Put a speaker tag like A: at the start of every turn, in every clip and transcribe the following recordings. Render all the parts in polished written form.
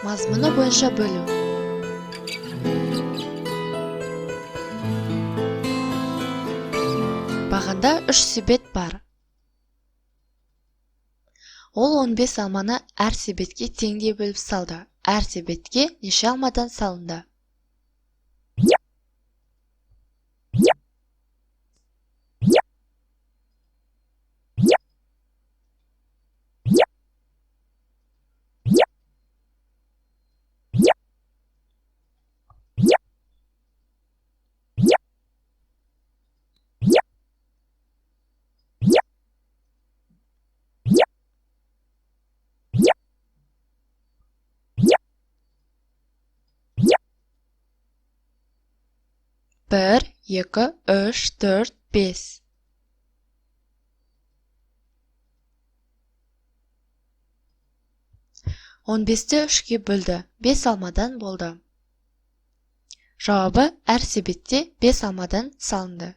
A: Мазмұны бойынша бөлу. Бағанда 3 себет бар. Ол 15 алманы әр себетке теңдей бөліп салды. Әр себетке неше алмадан салынды? Bir, 2, 3, 4, 5. Он бесті 3-ке бөлді. 5 алмадан болды. Жауабы әр себетте 5 алмадан салынды.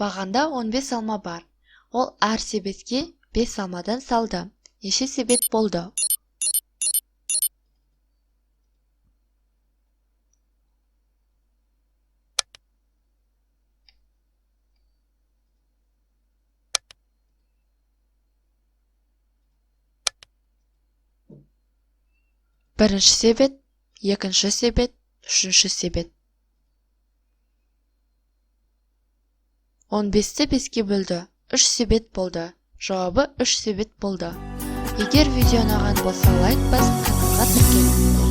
A: Бағанда 15 алма бар. Ол әр себетке 5 алмадан салды. Неше себет болды? Бірінші себет, екінші себет, үшінші себет. 15-ті 5-ке бөлді. 3 себет болды. Жауабы 3 себет болды. Егер видео ұнаған болса лайк басып, каналға тіркеліңіздер.